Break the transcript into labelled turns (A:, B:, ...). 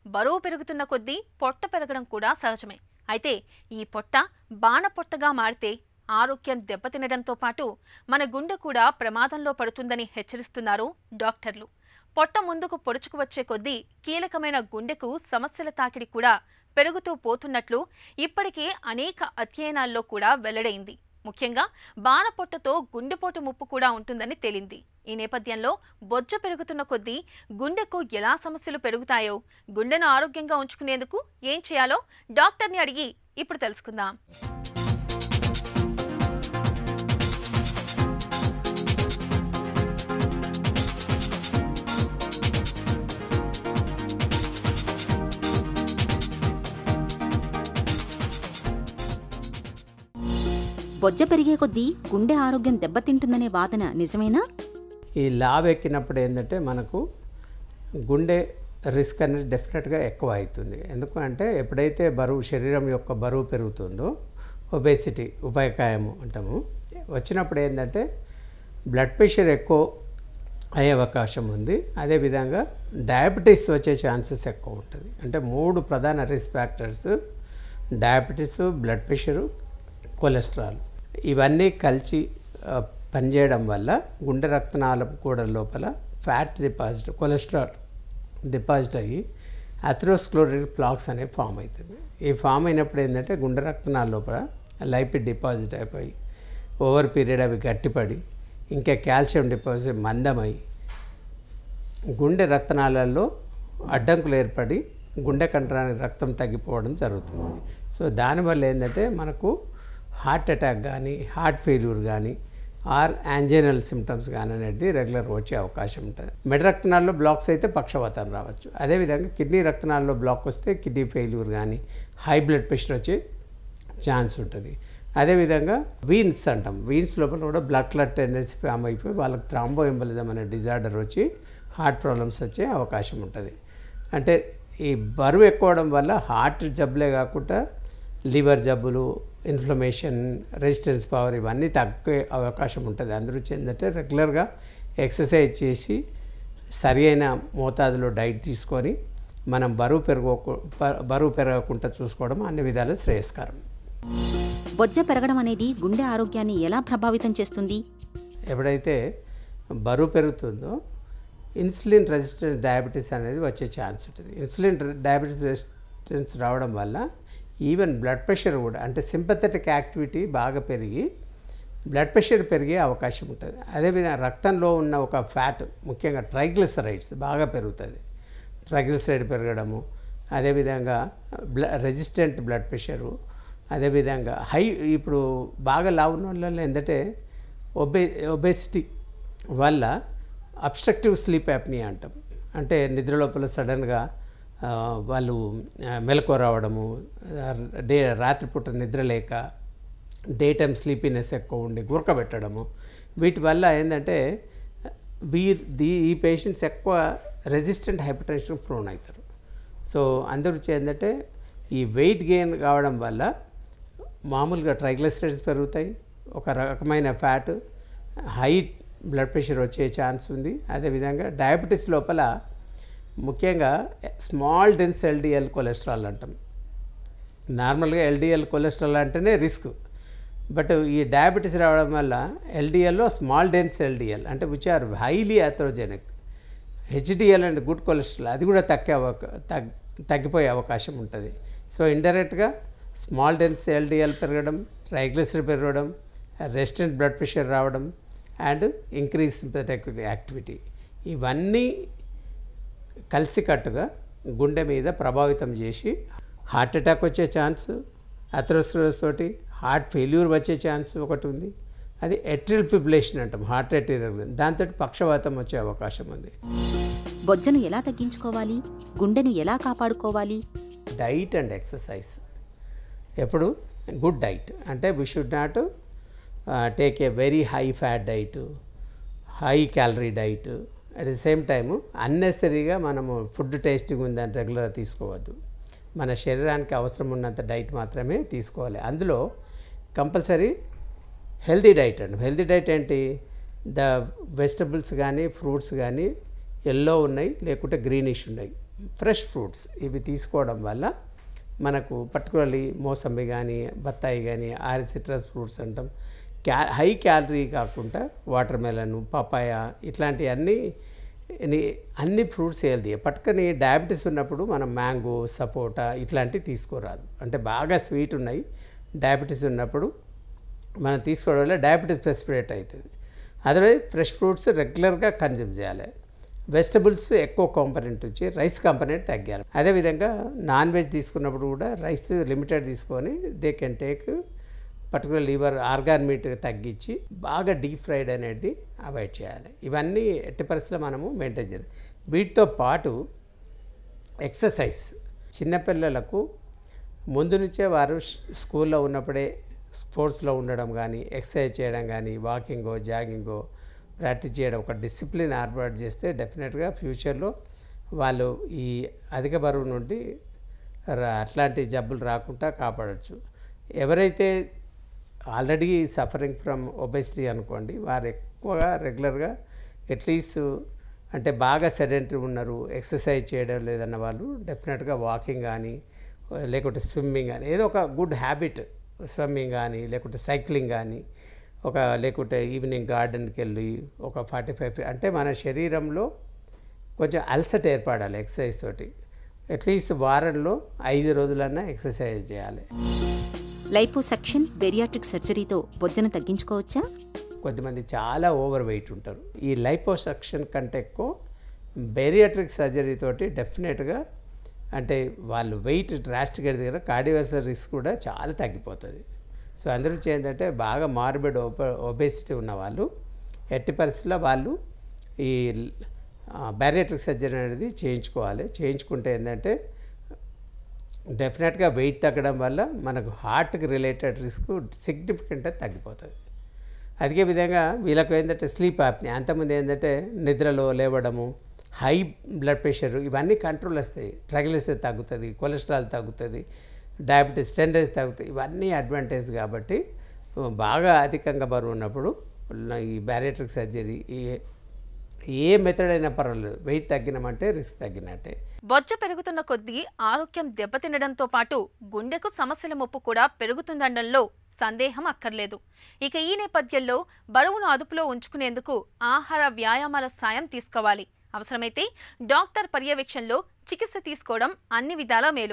A: బరువు పెరుగుతున్న కొద్దీ పొట్ట పెరగడం కూడా సహజమే. అయితే ఈ పొట్ట బాణ పొట్టగా మారితే ఆరోగ్యం దెబ్బతినడంతో పాటు మన గుండె కూడా ప్రమాదంలో పడుతుందని హెచ్చరిస్తున్నారు డాక్టర్లు. పొట్ట ముందుకు పొడుచుకు వచ్చే కొద్దీ కీలకమైన గుండెకు సమస్యల తాకిడి కూడా పెరుగుతూ పోతున్నట్లు ఇప్పటికే అనేక అధ్యయనాల్లో కూడా వెల్లడైంది. ముఖ్యంగా బాణపొట్టతో గుండెపోటు ముప్పు కూడా ఉంటుందని తేలింది. ఈ నేపథ్యంలో బొజ్జ పెరుగుతున్న కొద్దీ గుండెకు ఎలా సమస్యలు పెరుగుతాయో, గుండెను ఆరోగ్యంగా ఉంచుకునేందుకు ఏం చేయాలో డాక్టర్ని అడిగి ఇప్పుడు తెలుసుకుందాం.
B: బొజ్జ పెరిగే కొద్దీ గుండె ఆరోగ్యం దెబ్బతింటుందనే వాదన నిజమేనా?
C: ఈ లావ్ ఎక్కినప్పుడు ఏంటంటే మనకు గుండె రిస్క్ అనేది డెఫినెట్గా ఎక్కువ అవుతుంది. ఎందుకంటే ఎప్పుడైతే శరీరం యొక్క బరువు పెరుగుతుందో ఒబేసిటీ ఉపాయకాయము అంటాము, వచ్చినప్పుడు ఏంటంటే బ్లడ్ ప్రెషర్ ఎక్కువ అయ్యే అవకాశం ఉంది. అదేవిధంగా డయాబెటీస్ వచ్చే ఛాన్సెస్ ఎక్కువ ఉంటుంది. అంటే 3 ప్రధాన risk factors: diabetes, blood pressure, cholesterol. ఇవన్నీ కలిసి పనిచేయడం వల్ల గుండె రక్తనాళ గోడల లోపల ఫ్యాట్ డిపాజిట్, కొలెస్ట్రాల్ డిపాజిట్ అయ్యి అథెరోస్క్లెరోటిక్ ప్లాక్స్ అనేవి ఫామ్ అవుతుంది. ఈ ఫామ్ అయినప్పుడు ఏంటంటే గుండె రక్తనాళ లోపల లైపిడ్ డిపాజిట్ అయిపోయి ఓవర్ పీరియడ్ అవి గట్టిపడి ఇంకా కాల్షియం డిపాజిట్ మందమై గుండె రక్తనాళాల్లో అడ్డంకులు ఏర్పడి గుండె కండరానికి రక్తం తగ్గిపోవడం జరుగుతుంది. సో దానివల్ల ఏంటంటే మనకు హార్ట్ అటాక్ కానీ, హార్ట్ ఫెయిల్యూర్ కానీ, ఆర్ యాంజైనల్ సిమ్టమ్స్ కానీ అనేది రెగ్యులర్ వచ్చే అవకాశం ఉంటుంది. మెడ రక్తనాళాల్లో బ్లాక్స్ అయితే పక్షవాతం రావచ్చు. అదేవిధంగా కిడ్నీ రక్తనాళాల్లో బ్లాక్ వస్తే కిడ్నీ ఫెయిల్యూర్ కానీ, హై బ్లడ్ ప్రెషర్ వచ్చే ఛాన్స్ ఉంటుంది. అదేవిధంగా వీన్స్ అంటాం, వీన్స్ లోపల కూడా బ్లడ్ క్లాట్ టెండెన్సీ ఫామ్ అయిపోయి వాళ్ళకి థ్రాంబోఎంబోలిజం అనే డిజార్డర్ వచ్చి హార్ట్ ప్రాబ్లమ్స్ వచ్చే అవకాశం ఉంటుంది. అంటే ఈ బరువు ఎక్కువడం వల్ల హార్ట్ జబ్బులే కాకుండా లివర్ జబ్బులు, ఇన్ఫ్లమేషన్, రెసిస్టెన్స్ పవర్ ఇవన్నీ తగ్గే అవకాశం ఉంటుంది. అందరూ ఏంటంటే రెగ్యులర్గా ఎక్సర్సైజ్ చేసి సరి అయిన మోతాదులో డైట్ తీసుకొని మనం బరువు పెరగకుండా చూసుకోవడం అన్ని విధాలు శ్రేయస్కరం.
B: బొజ్జ పెరగడం అనేది గుండె ఆరోగ్యాన్ని ఎలా ప్రభావితం చేస్తుంది?
C: ఎప్పుడైతే బరువు పెరుగుతుందో ఇన్సులిన్ రెసిస్టెంట్ డయాబెటీస్ అనేది వచ్చే ఛాన్స్ ఉంటుంది. ఇన్సులిన్ డయాబెటీస్ రెసిస్టెన్స్ రావడం వల్ల ఈవెన్ బ్లడ్ ప్రెషర్ కూడా, అంటే సింపథెటిక్ యాక్టివిటీ బాగా పెరిగి బ్లడ్ ప్రెషర్ పెరిగే అవకాశం ఉంటుంది. అదేవిధంగా రక్తంలో ఉన్న ఒక ఫ్యాట్, ముఖ్యంగా ట్రైగ్లిసరైడ్స్ బాగా పెరుగుతుంది. ట్రైగ్లిసరైడ్ పెరగడము, అదేవిధంగా రెసిస్టెంట్ బ్లడ్ ప్రెషరు, అదేవిధంగా ఇప్పుడు బాగా లావు ఉన్న వాళ్ళలో ఏంటంటే ఒబేసిటీ వల్ల అబ్స్ట్రక్టివ్ స్లీప్ యాప్నియా అంటాం. అంటే నిద్ర లోపల సడన్గా వాళ్ళు మెలకువ రావడము, రాత్రిపూట నిద్ర లేక, డే టైమ్ స్లీపీనెస్ ఎక్కువ ఉండి గురకబెట్టడము, వీటి వల్ల ఏంటంటే ఈ పేషెంట్స్ ఎక్కువ రెసిస్టెంట్ హైపర్ టెన్షన్ ప్రోన్ అవుతారు. సో అందరూ ఏంటంటే ఈ వెయిట్ గెయిన్ కావడం వల్ల మామూలుగా ట్రైగ్లిసరైడ్స్ పెరుగుతాయి, ఒక రకమైన ఫ్యాట్, హై బ్లడ్ ప్రెషర్ వచ్చే ఛాన్స్ ఉంది. అదేవిధంగా డయాబెటీస్ లోపల ముఖ్యంగా స్మాల్ డెన్స్ ఎల్డిఎల్ కొలెస్ట్రాల్ అంటాం. నార్మల్గా ఎల్డిఎల్ కొలెస్ట్రాల్ అంటేనే రిస్క్, బట్ ఈ డయాబెటీస్ రావడం వల్ల ఎల్డిఎల్లో స్మాల్ డెన్స్ ఎల్డిఎల్ అంటే which are highly atherogenic, HDL and good cholesterol అది కూడా తగ్గిపోయే అవకాశం ఉంటుంది. సో ఇండైరెక్ట్గా స్మాల్ డెన్స్ ఎల్డిఎల్ పెరగడం, ట్రైగ్లిసరైడ్ పెరగడం, రెసిస్టెంట్ బ్లడ్ ప్రెషర్ రావడం అండ్ ఇంక్రీజ్ సింపథెటిక్ యాక్టివిటీ, ఇవన్నీ కలిసికట్టుగా గుండె మీద ప్రభావితం చేసి హార్ట్ అటాక్ వచ్చే ఛాన్స్, అథెరోస్క్లెరోసిస్ తోటి హార్ట్ ఫెయిల్యూర్ వచ్చే ఛాన్స్ ఒకటి ఉంది. అది ఎట్రియల్ ఫిబ్రిలేషన్ అంటాం, హార్ట్ అటాక్, దాంతో పక్షవాతం వచ్చే అవకాశం ఉంది.
B: బొజ్జను ఎలా తగ్గించుకోవాలి? గుండెను ఎలా కాపాడుకోవాలి?
C: Diet and exercise. ఎప్పుడు గుడ్ డైట్ అంటే we should not take a very high fat diet, high calorie diet. At the same time అన్నెసరీగా మనము ఫుడ్ టేస్టింగ్ ఉందని రెగ్యులర్గా తీసుకోవద్దు. మన శరీరానికి అవసరం ఉన్నంత డైట్ మాత్రమే తీసుకోవాలి. అందులో కంపల్సరీ హెల్తీ డైట్ అండి. హెల్తీ డైట్ ఏంటి? ద వెజిటబుల్స్ కానీ ఫ్రూట్స్ కానీ ఎల్లో ఉన్నాయి, లేకుంటే గ్రీనిష్ ఉన్నాయి. ఫ్రెష్ ఫ్రూట్స్ ఇవి తీసుకోవడం వల్ల మనకు పర్టికులర్లీ మోసంబి కానీ బత్తాయి కానీ సిట్రస్ ఫ్రూట్స్ అంటాం, హై క్యాలరీ కాకుండా వాటర్ మెలన్, పపాయ ఇట్లాంటి అన్ని ఫ్రూట్స్ హెల్తీ. పట్టుకొని డయాబెటీస్ ఉన్నప్పుడు మనం మ్యాంగో, సపోటా ఇట్లాంటివి తీసుకోరాదు. అంటే బాగా స్వీట్ ఉన్నాయి డయాబెటీస్ ఉన్నప్పుడు మనం తీసుకోవడం వల్ల డయాబెటీస్ ప్రెసిపిరేట్ అవుతుంది. అదర్వైజ్ ఫ్రెష్ ఫ్రూట్స్ రెగ్యులర్గా కన్జ్యూమ్ చేయాలి. వెజిటబుల్స్ ఎక్కువ కాంపనెంట్ వచ్చి రైస్ కాంపనెంట్ తగ్గాలి. అదేవిధంగా నాన్ వెజ్ తీసుకున్నప్పుడు కూడా రైస్ లిమిటెడ్ తీసుకొని they can take particular liver organ meet తగ్గించి బాగా డీప్ ఫ్రైడ్ అనేది అవాయిడ్ చేయాలి. ఇవన్నీ ఎట్టి పరిస్థితుల్లో మనము మెయింటైన్ చేయాలి. వీటితో పాటు ఎక్సర్సైజ్ చిన్నపిల్లలకు ముందు నుంచే వారు స్కూల్లో ఉన్నప్పుడే స్పోర్ట్స్లో ఉండడం కానీ, ఎక్సర్సైజ్ చేయడం కానీ, వాకింగో జాగింగో ప్రాక్టీస్ చేయడం, ఒక డిసిప్లిన్ ఏర్పాటు చేస్తే డెఫినెట్గా ఫ్యూచర్లో వాళ్ళు ఈ అధిక బరువు నుండి అట్లాంటి జబ్బులు రాకుండా కాపాడవచ్చు. ఎవరైతే ఆల్రెడీ సఫరింగ్ ఫ్రమ్ ఒబెసిటీ అనుకోండి, వారు ఎక్కువగా రెగ్యులర్గా అట్లీస్ట్ అంటే బాగా సెడెంటరీ ఉన్నారు, ఎక్సర్సైజ్ చేయడం లేదన్న వాళ్ళు డెఫినెట్గా వాకింగ్ కానీ లేకుంటే స్విమ్మింగ్ కానీ ఏదో ఒక గుడ్ హ్యాబిట్, స్విమ్మింగ్ కానీ లేకుంటే సైక్లింగ్ కానీ లేకుంటే ఈవినింగ్ గార్డెన్కి వెళ్ళి ఒక 45 అంటే మన శరీరంలో కొంచెం అలసట ఏర్పడాలి ఎక్సర్సైజ్ తోటి. అట్లీస్ట్ వారంలో 5 రోజులన్నా ఎక్సర్సైజ్ చేయాలి.
B: లైపోసక్షన్, బెరియాట్రిక్ సర్జరీతో బొజ్జను తగ్గించుకోవచ్చా?
C: కొద్దిమంది చాలా ఓవర్ వెయిట్ ఉంటారు. ఈ లైపోసక్షన్ కంటే ఎక్కువ బెరియాట్రిక్ సర్జరీ తోటి డెఫినెట్గా అంటే వాళ్ళు వెయిట్ డ్రాస్టిక్గా దగ్గర కార్డియోవాస్కులర్ రిస్క్ కూడా చాలా తగ్గిపోతుంది. సో అందరూ ఏంటంటే బాగా మార్బిడ్ ఒబేసిటీ ఉన్న వాళ్ళు ఎట్టి పరిస్థితుల్లో వాళ్ళు ఈ బెరియాట్రిక్ సర్జరీ అనేది చేయించుకోవాలి. చేయించుకుంటే ఏంటంటే డెఫినెట్గా వెయిట్ తగ్గడం వల్ల మనకు హార్ట్కి రిలేటెడ్ రిస్క్ సిగ్నిఫికెంట్గా తగ్గిపోతుంది. అదే విధంగా వీళ్ళకు ఏంటంటే స్లీప్ యాప్నియా, అంతకుముందు ఏంటంటే నిద్రలో లేవడము, హై బ్లడ్ ప్రెషర్ ఇవన్నీ కంట్రోల్ వస్తాయి, ట్రైగ్లిసరైడ్ తగ్గుతుంది, కొలెస్ట్రాల్ తగ్గుతుంది, డయాబెటీస్ టెండెన్స్ తగ్గుతాయి, ఇవన్నీ అడ్వాంటేజ్. కాబట్టి బాగా అధికంగా బరువు ఉన్నప్పుడు ఈ బెరియాట్రిక్ సర్జరీ ఏ మెథడ్ అయినా పర్వాలేదు, వెయిట్ తగ్గినామంటే రిస్క్ తగ్గినట్టే.
A: బొజ్జ పెరుగుతున్న కొద్దీ ఆరోగ్యం దెబ్బతినడంతో పాటు గుండెకు సమస్యల ముప్పు కూడా పెరుగుతుందనడంలో సందేహం అక్కర్లేదు. ఇక ఈ నేపథ్యంలో బరువును అదుపులో ఉంచుకునేందుకు ఆహార వ్యాయామాల సాయం తీసుకోవాలి. అవసరమైతే డాక్టర్ పర్యవేక్షణలో చికిత్స తీసుకోవడం అన్ని విధాలా మేలు.